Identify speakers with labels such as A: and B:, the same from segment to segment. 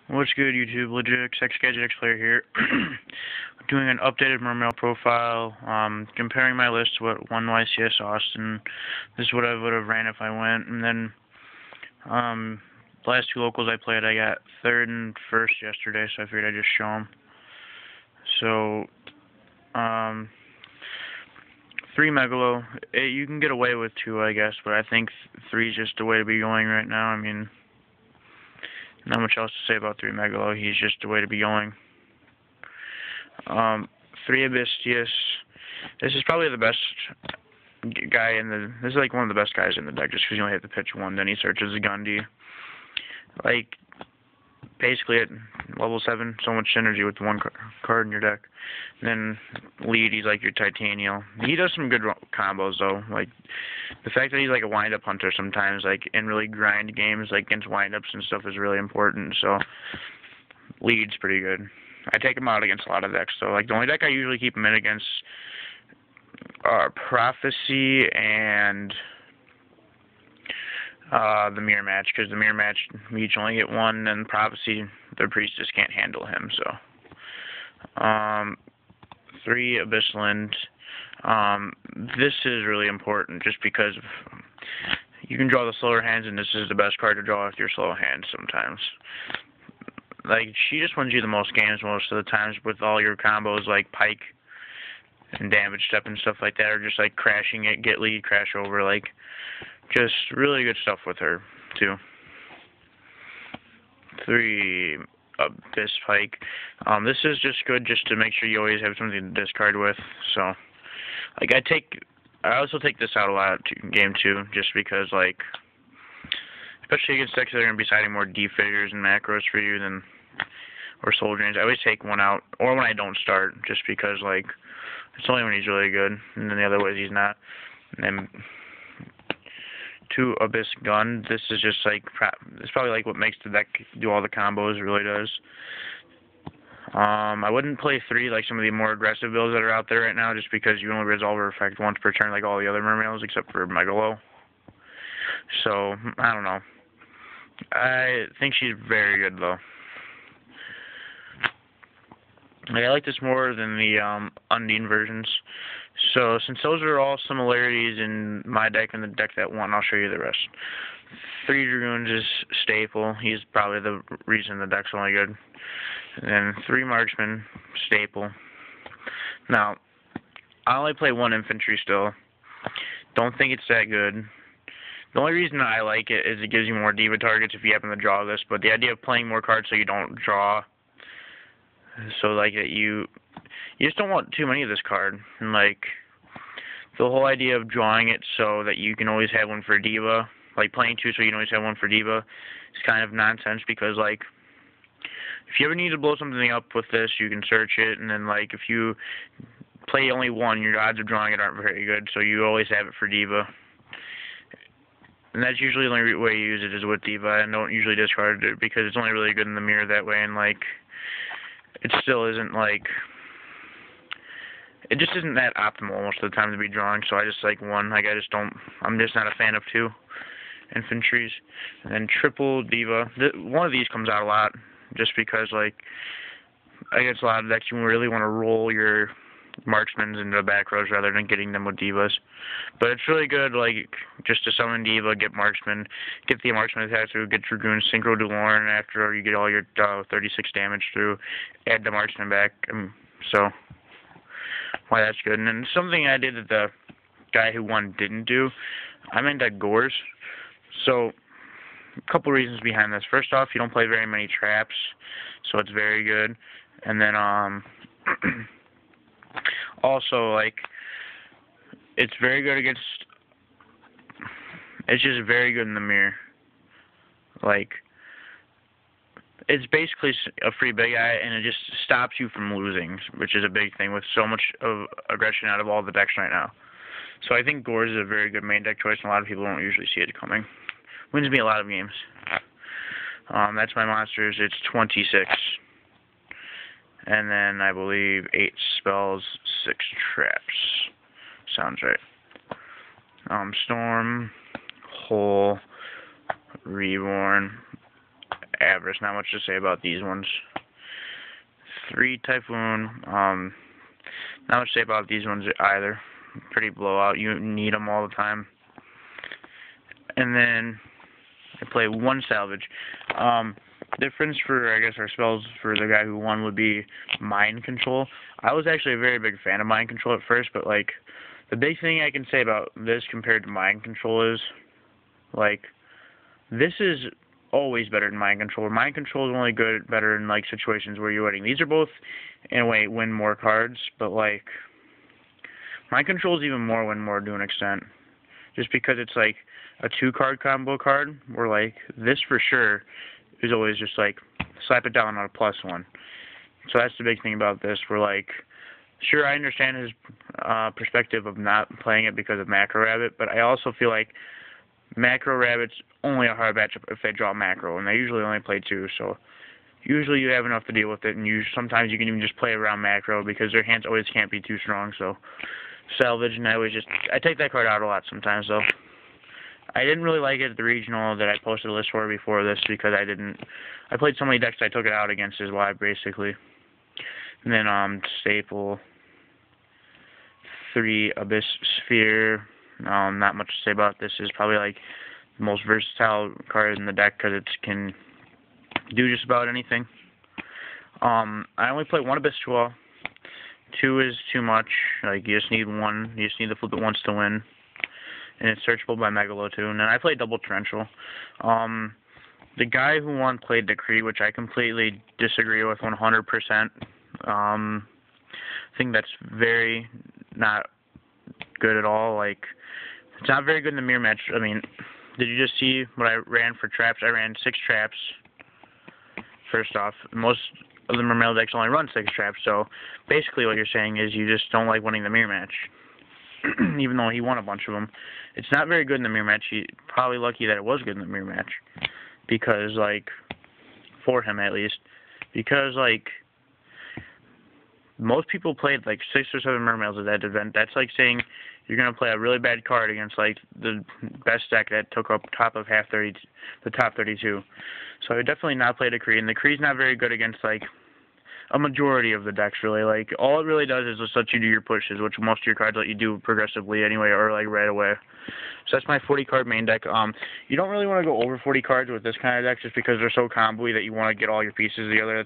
A: What's good, YouTube? Legit XGadgetX player here. Doing an updated mermail profile, comparing my list to what won YCS Austin. This is what I would have ran if I went. And then, the last two locals I played, I got third and first yesterday, so I figured I'd just show them. So, 3 Megalo. You can get away with 2, I guess, but I think 3 is just the way to be going right now. I mean, not much else to say about 3 Megalo. He's just the way to be going. 3 Abystius. This is probably the best guy in the... This is like one of the best guys in the deck, just because you only have to pitch 1, then he searches a Gundy. Like, basically at level 7, so much synergy with the 1 card in your deck. And then lead, he's like your Titanial. He does some good combos, though. Like, the fact that he's like a wind-up hunter sometimes, like, in really grind games, like, against wind-ups and stuff is really important, so lead's pretty good. I take him out against a lot of decks, so, like, the only deck I usually keep him in against are Prophecy and the Mirror Match, because the Mirror Match, we each only get 1, and Prophecy, the Priestess can't handle him, so. 3 Abyssland. This is really important, just because you can draw the slower hands, and this is the best card to draw with your slow hands sometimes. Like, she just wins you the most games most of the times with all your combos, like Pike and Damage Step and stuff like that, or just, like, crashing it, get lead, crash over, like, just really good stuff with her, too. 3 Abyss Pike. This is just good just to make sure you always have something to discard with, so, like, I also take this out a lot in game 2, just because, like, especially against decks that are going to be citing more D-figures and macros for you than, or Soul Drains. I always take 1 out, or when I don't start, just because, like, it's only when he's really good, and then the other ways he's not. And then 2 Abyss Gun. This is just, like, it's probably, like, what makes the deck do all the combos, it really does. I wouldn't play 3 like some of the more aggressive builds that are out there right now, just because you only resolve her effect once per turn like all the other mermails, except for Megalo. So, I don't know. I think she's very good, though. Like, I like this more than the Undine versions. So, since those are all similarities in my deck and the deck that won, I'll show you the rest. 3 Dragoons is staple. He's probably the reason the deck's only good. And then 3 Marksmen, staple. Now, I only play 1 Infantry still. Don't think it's that good. The only reason I like it is it gives you more diva targets if you happen to draw this, but the idea of playing more cards so you don't draw, so like that you just don't want too many of this card, and like the whole idea of drawing it so that you can always have 1 for diva, like playing 2 so you can always have 1 for diva, is kind of nonsense, because like if you ever need to blow something up with this, you can search it, and then like if you play only 1, your odds of drawing it aren't very good, so you always have it for diva. And that's usually the only way you use it is with diva, and don't usually discard it, because it's only really good in the mirror that way, and like it still isn't like, it just isn't that optimal most of the time to be drawing, so I just like 1. Like, I'm just not a fan of 2 infantries. And then triple diva. One of these comes out a lot, just because, like, against a lot of decks, you really want to roll your marksmen into the back rows rather than getting them with divas. But it's really good, like, just to summon diva, get marksman, get the marksman attack through, get dragoon, synchro Delorn after you get all your 36 damage through, add the marksman back. So, why that's good. And then something I did that the guy who won didn't do, I'm into Gores. So, a couple reasons behind this. First off, you don't play very many traps, so it's very good. And then, also, like, it's very good against, it's just very good in the mirror. Like, it's basically a free big guy, and it just stops you from losing, which is a big thing with so much of aggression out of all the decks right now. So I think Gores is a very good main deck choice, and a lot of people don't usually see it coming. Wins me a lot of games. That's my monsters. It's 26. And then I believe 8 spells, 6 traps. Sounds right. Storm, Hole, Reborn, average. Not much to say about these ones. 3 Typhoon. Not much to say about these ones either. Pretty blowout. You need them all the time. And then I play 1 Salvage. Difference for, I guess, our spells for the guy who won would be Mind Control. I was actually a very big fan of Mind Control at first, but, like, the big thing I can say about this compared to Mind Control is, like, this is always better than Mind Control. Mind Control is only better in, like, situations where you're winning. These are both, in a way, win more cards, but, like, Mind Control is even more win more to an extent. Just because it's, like, a 2-card combo card, where, like, this for sure is always just, like, slap it down on a +1. So that's the big thing about this. We're like, sure, I understand his perspective of not playing it because of Macro Rabbit, but I also feel like Macro Rabbit's only a hard matchup if they draw Macro, and they usually only play 2, so usually you have enough to deal with it, and sometimes you can even just play around Macro because their hands always can't be too strong, so Salvage, and I take that card out a lot sometimes, though. I didn't really like it at the regional that I posted a list for before this because I played so many decks I took it out against is why, basically. And then, Staple, 3 Abyss Sphere. Not much to say about this. Is probably, like, the most versatile card in the deck because it can do just about anything. I only play 1 Abyss Wall. 2 is too much. Like, you just need 1. You just need to flip it once to win. And it's searchable by Megalotune. And I played Double Torrential. The guy who won played Decree, which I completely disagree with 100%. I think that's very not good at all. Like, it's not very good in the mirror match. I mean, did you just see what I ran for traps? I ran 6 traps. First off, most of the mermail decks only run 6 traps, so basically what you're saying is you just don't like winning the mirror match. Even though he won a bunch of them. It's not very good in the mirror match. He's probably lucky that it was good in the mirror match. Because, like, for him at least. Because, like, most people played, like, 6 or 7 mermails at that event. That's like saying you're going to play a really bad card against, like, the best deck that took up the top 32. So I would definitely not play Decree. And Decree's not very good against, like, a majority of the decks, really. Like, all it really does is just let you do your pushes, which most of your cards let you do progressively anyway, or, like, right away. So that's my 40-card main deck. You don't really want to go over 40 cards with this kind of deck just because they're so combo-y that you want to get all your pieces together.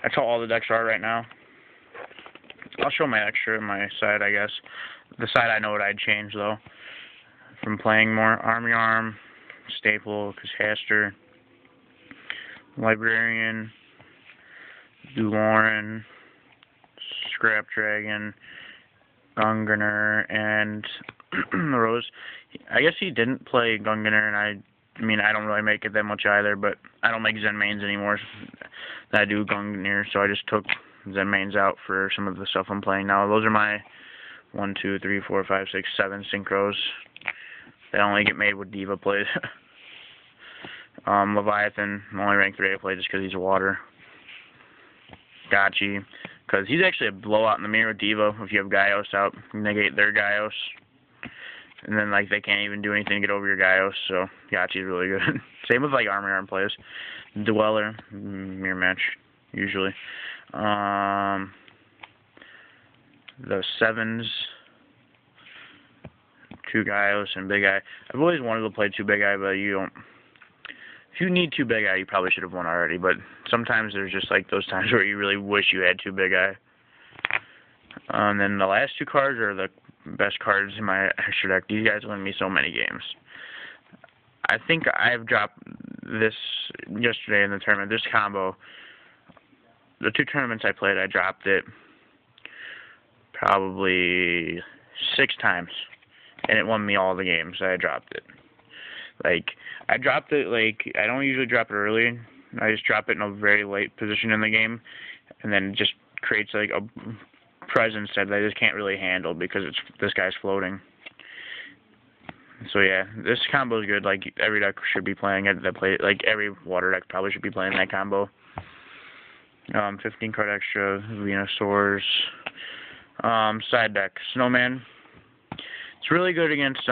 A: That's how all the decks are right now. I'll show my extra on my side, I guess. The side I know what I'd change, though, from playing more. Army Arm, Staple, Caster, Librarian, Duloran, Scrap Dragon, Gungunner, and Rose. I guess he didn't play Gungunner, and I mean, I don't really make it that much either, but I don't make Zen mains anymore than I do Gungunner, so I just took Zen mains out for some of the stuff I'm playing now. Those are my 1, 2, 3, 4, 5, 6, 7 synchros that only get made with Diva plays. Leviathan, only rank 3 I play just because he's water. Gotchi, because he's actually a blowout in the mirror with Diva. If you have Gaios out, negate their Gaios. And then, like, they can't even do anything to get over your Gaios, so Gotchi's really good. Same with, like, Army Arm plays. Dweller, mirror match, usually. The 7s, 2 Gaios and Big Eye. I've always wanted to play 2 Big Eye, but you don't. If you need 2 Big Eye, you probably should have won already, but sometimes there's just, like, those times where you really wish you had 2 Big Eye. And then the last 2 cards are the best cards in my extra deck. These guys win me so many games. I think I've dropped this yesterday in the tournament, this combo. The 2 tournaments I played, I dropped it probably 6 times, and it won me all the games. I dropped it. Like, I dropped it, like, I don't usually drop it early. I just drop it in a very late position in the game, and then it just creates, like, a presence that I just can't really handle because this guy's floating. So, yeah, this combo is good. Like, every deck should be playing it. Like, every water deck probably should be playing that combo. 15 card extra, Venusaurs. Side deck, Snowman. It's really good against,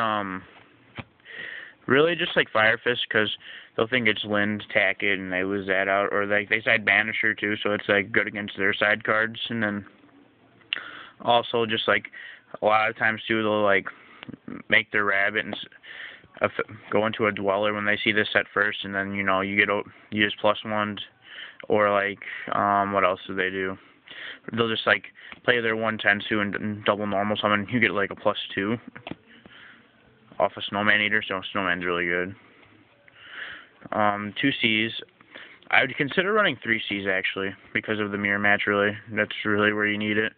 A: really just like Fire Fist, because they'll think it's Lind, tack it, and they lose that out. Or like they side Banisher too, so it's like good against their side cards. And then also just like a lot of times too, they'll like make their rabbit and go into a dweller when they see this set first, and then you use +1, or like what else do they do? They'll just like play their 1/10 and double normal summon. You get like a +2 off a Snowman Eater, so Snowman's really good. 2 Cs. I would consider running 3 Cs actually because of the mirror match. Really, that's really where you need it.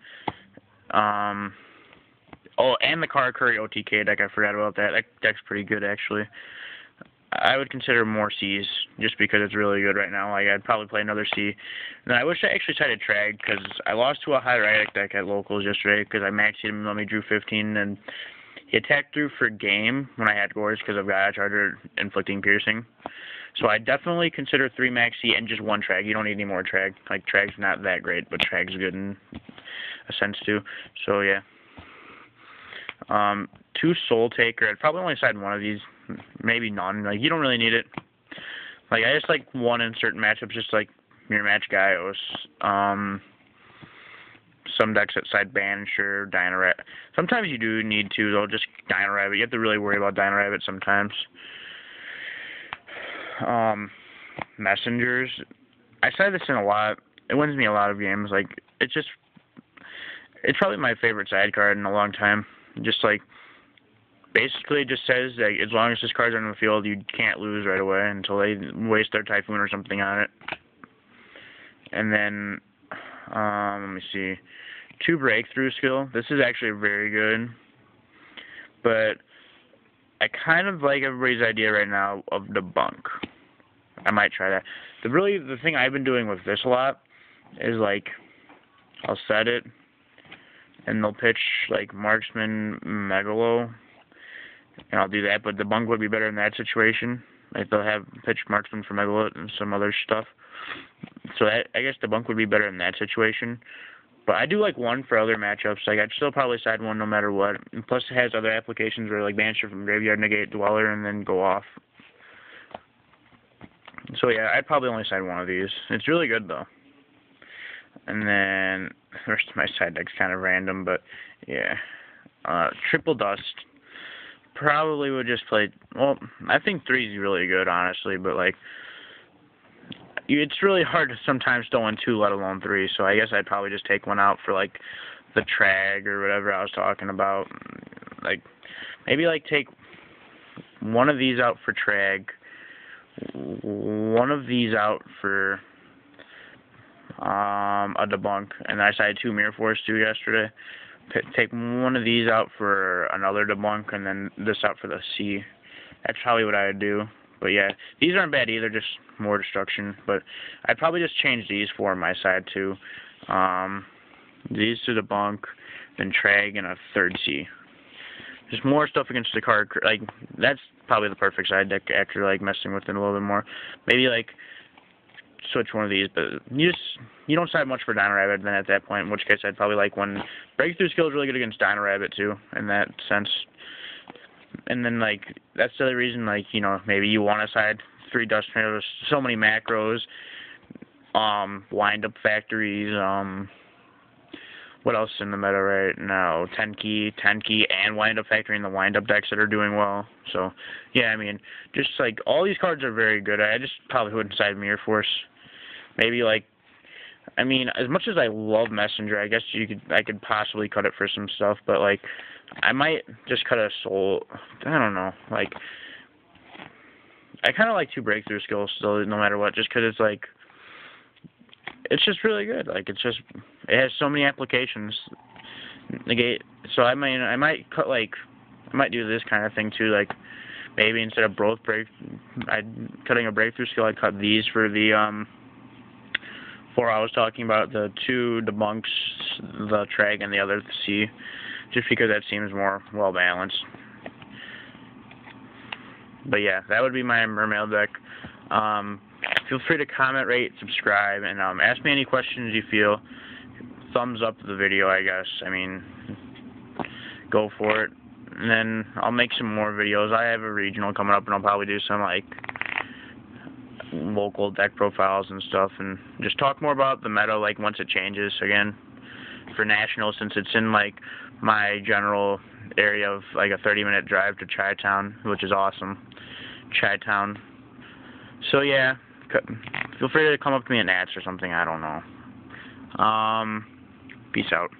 A: Oh, and the Karakuri OTK deck, I forgot about that. That deck's pretty good, actually. I would consider more Cs, just because it's really good right now. Like, I'd probably play another C. And I wish I actually tried to Trag, because I lost to a Hydreitic deck at Locals yesterday, because I maxed him and only drew 15, and he attacked through for game when I had Gores, because of Gaia Charger inflicting piercing. So I definitely consider 3 max C and just 1 Trag. You don't need any more Trag. Like, Trag's not that great, but Trag's good in a sense, too. So, yeah. 2 Soul Taker. I'd probably only side 1 of these, maybe none. Like, you don't really need it. Like, I just like 1 in certain matchups, just like Mirror Match Gaios. Some decks that side Banisher, Dino Rabbit. Sometimes you do need to, though, just Dino Rabbit. You have to really worry about Dino Rabbit sometimes. Messengers. I side this in a lot. It wins me a lot of games. Like, it's probably my favorite side card in a long time. Just like, basically it just says that as long as this card's on the field, you can't lose right away until they waste their Typhoon or something on it. And then, let me see, 2 Breakthrough Skill. This is actually very good, but I kind of like everybody's idea right now of Debunk. I might try that. The thing I've been doing with this a lot is, like, I'll set it, and they'll pitch, like, Marksman Megalo, and I'll do that, but Debunk would be better in that situation. Like, they'll have pitched Marksman for Megalo and some other stuff. So I guess Debunk would be better in that situation. But I do like 1 for other matchups. Like, I'd still probably side 1 no matter what. And plus, it has other applications where, like, Banisher from Graveyard, negate Dweller, and then go off. So, yeah, I'd probably only side 1 of these. It's really good, though. And then the rest of my side deck's kind of random, but yeah. Triple Dust. Probably would just play, well, I think 3 is really good, honestly, but like, it's really hard to sometimes throw in 2, let alone 3, so I guess I'd probably just take 1 out for like the Trag or whatever I was talking about. Like, maybe like take 1 of these out for Trag, 1 of these out for a Debunk, and I sided 2 Mirror Force too yesterday. Take 1 of these out for another Debunk, and then this out for the C. That's probably what I would do. But yeah, these aren't bad either, just more destruction. But I'd probably just change these 4 on my side too. These to Debunk, then Trag, and a 3rd C. Just more stuff against the card. Like, that's probably the perfect side deck after like messing with it a little bit more. Maybe like switch 1 of these, but you don't side much for Dino Rabbit then at that point, in which case I'd probably like 1. Breakthrough Skill is really good against Dino Rabbit too, in that sense. And then like, that's the other reason, like, maybe you want to side 3 Dust Tornadoes, so many macros, wind-up factories, what else in the meta right now? Tenki, and wind-up factory in the wind-up decks that are doing well. So, yeah, I mean, just like, all these cards are very good. I just probably wouldn't side Mirror Force. Maybe like, I mean, as much as I love Messenger, I guess I could possibly cut it for some stuff, but like, I might just cut a Soul. I don't know. Like, I kind of like 2 Breakthrough Skills still, no matter what, just because it's like, it's just really good. Like, it has so many applications. Negate. So I might cut, like, I might do this kind of thing too. Like, maybe instead of both cutting a Breakthrough Skill, I'd cut these for the 4 I was talking about, the 2 Debunks, the Trag, and the other C, just because that seems more well balanced. But yeah, that would be my Mermail deck. Feel free to comment, rate, subscribe, and ask me any questions you feel. Thumbs up the video, I guess. I mean, go for it. And then I'll make some more videos. I have a regional coming up, and I'll probably do some like local deck profiles and stuff, and just talk more about the meta, like, once it changes again for national, since it's in, like, my general area of, like, a 30-minute drive to Chi-Town, which is awesome. Chi-Town. So, yeah, feel free to come up to me at Nats or something, I don't know. Peace out.